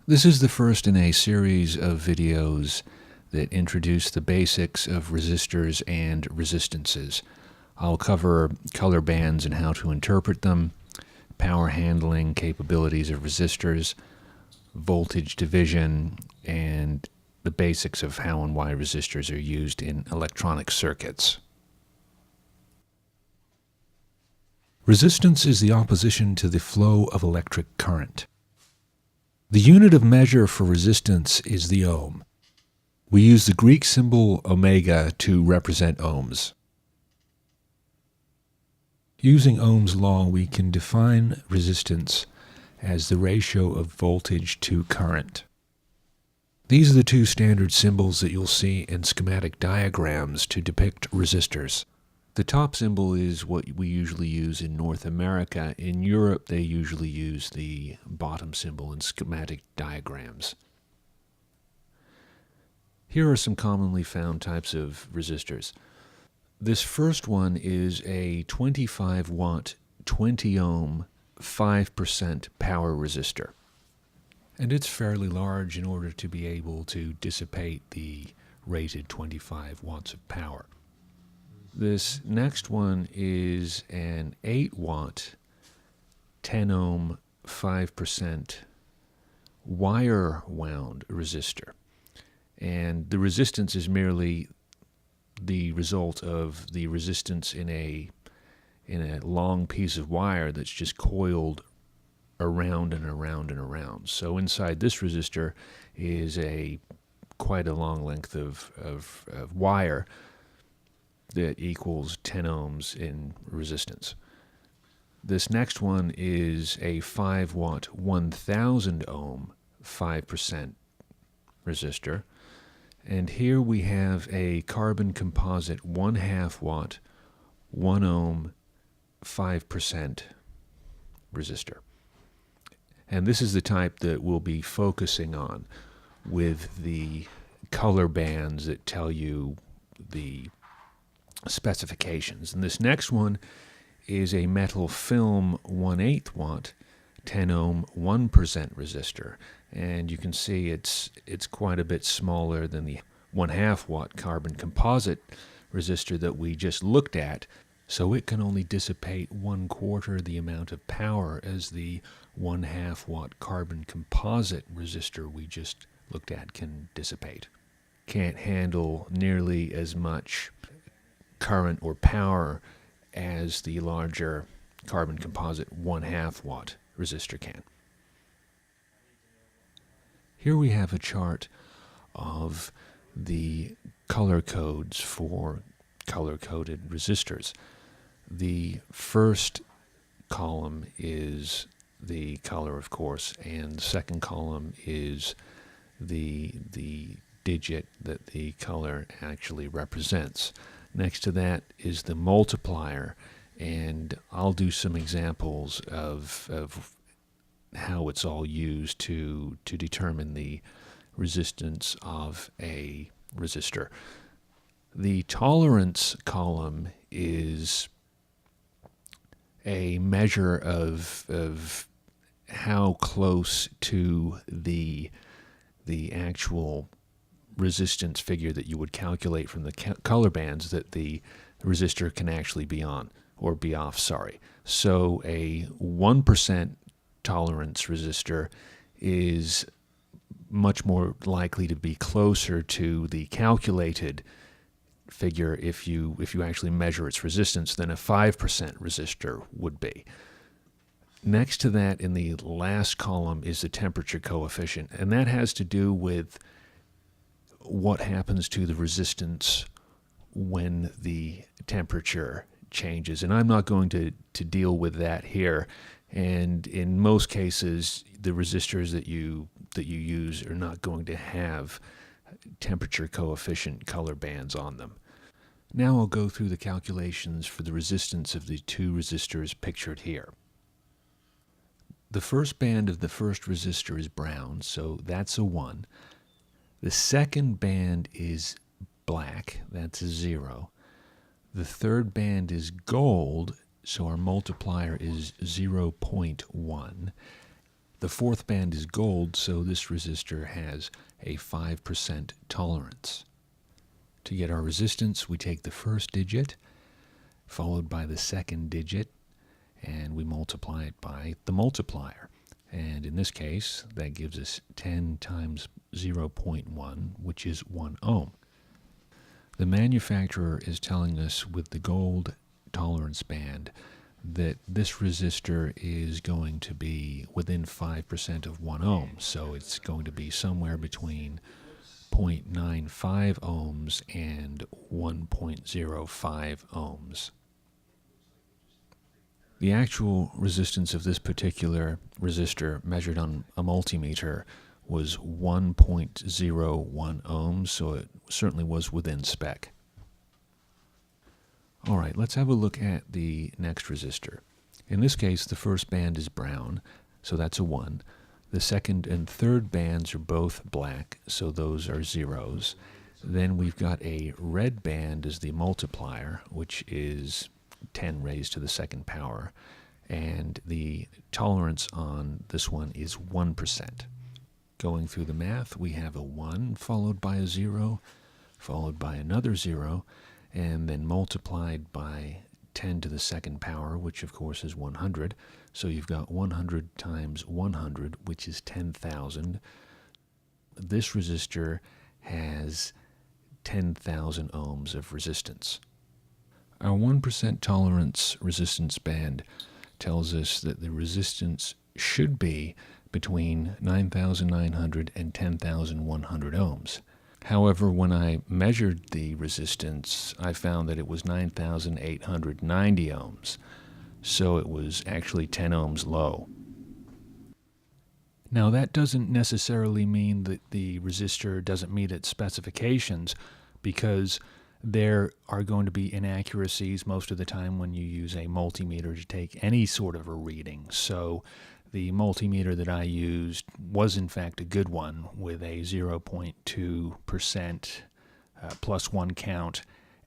This is the first in a series of videos that introduce the basics of resistors and resistances. I'll cover color bands and how to interpret them, power handling capabilities of resistors, voltage division, and the basics of how and why resistors are used in electronic circuits. Resistance is the opposition to the flow of electric current. The unit of measure for resistance is the ohm. We use the Greek symbol omega to represent ohms. Using Ohm's law, we can define resistance as the ratio of voltage to current. These are the two standard symbols that you'll see in schematic diagrams to depict resistors. The top symbol is what we usually use in North America. In Europe, they usually use the bottom symbol in schematic diagrams. Here are some commonly found types of resistors. This first one is a 25 watt, 20 ohm, 5% power resistor. And it's fairly large in order to be able to dissipate the rated 25 watts of power. This next one is an 8 watt, 10 ohm, 5% wire wound resistor. And the resistance is merely the result of the resistance in a long piece of wire that's just coiled around and around and around. So inside this resistor is quite a long length of wire that equals 10 ohms in resistance. This next one is a 5 watt, 1000 ohm, 5% resistor. And here we have a carbon composite 1/2 watt, 1 ohm, 5% resistor. And this is the type that we'll be focusing on with the color bands that tell you the specifications. And this next one is a metal film 1/8 watt, 10 ohm, 1% resistor. And you can see it's quite a bit smaller than the 1/2 watt carbon composite resistor that we just looked at. So it can only dissipate 1/4 the amount of power as the 1/2 watt carbon composite resistor we just looked at can dissipate. Can't handle nearly as much current or power as the larger carbon composite 1/2 watt resistor can. Here we have a chart of the color codes for color-coded resistors. The first column is the color, of course, and the second column is the digit that the color actually represents. Next to that is the multiplier, and I'll do some examples of how it's all used to determine the resistance of a resistor. The tolerance column is a measure of how close to the actual resistance figure that you would calculate from the color bands that the resistor can actually be on or be off, So a 1% tolerance resistor is much more likely to be closer to the calculated figure if you actually measure its resistance than a 5% resistor would be. Next to that, in the last column, is the temperature coefficient, and that has to do with what happens to the resistance when the temperature changes. And I'm not going to deal with that here. And in most cases, the resistors that you use are not going to have temperature coefficient color bands on them. Now I'll go through the calculations for the resistance of the two resistors pictured here. The first band of the first resistor is brown, so that's a 1. The second band is black, that's a 0. The third band is gold, so our multiplier is 0.1. The fourth band is gold, so this resistor has a 5% tolerance. To get our resistance, we take the first digit, followed by the second digit, and we multiply it by the multiplier. And in this case, that gives us 10 times 0.1, which is 1 ohm. The manufacturer is telling us with the gold tolerance band that this resistor is going to be within 5% of 1 ohm, so it's going to be somewhere between 0.95 ohms and 1.05 ohms. The actual resistance of this particular resistor measured on a multimeter was 1.01 ohms, so it certainly was within spec. All right, let's have a look at the next resistor. In this case, the first band is brown, so that's a 1. The second and third bands are both black, so those are zeros. Then we've got a red band as the multiplier, which is 10 raised to the second power, and the tolerance on this one is 1%. Going through the math, we have a 1 followed by a 0, followed by another 0, and then multiplied by 10 to the second power, which of course is 100. So you've got 100 times 100, which is 10,000. This resistor has 10,000 ohms of resistance. Our 1% tolerance resistance band tells us that the resistance should be between 9,900 and 10,100 ohms. However, when I measured the resistance, I found that it was 9,890 ohms, so it was actually 10 ohms low. Now, that doesn't necessarily mean that the resistor doesn't meet its specifications, because there are going to be inaccuracies most of the time when you use a multimeter to take any sort of a reading. So the multimeter that I used was in fact a good one with a 0.2% plus 1 count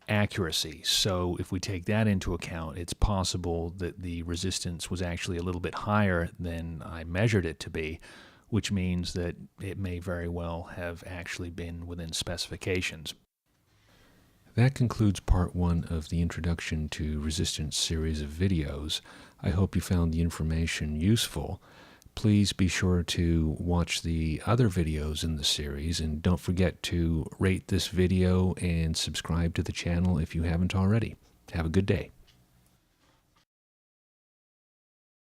accuracy. So if we take that into account, it's possible that the resistance was actually a little bit higher than I measured it to be, which means that it may very well have actually been within specifications. That concludes part 1 of the Introduction to Resistance series of videos. I hope you found the information useful. Please be sure to watch the other videos in the series, and don't forget to rate this video and subscribe to the channel if you haven't already. Have a good day.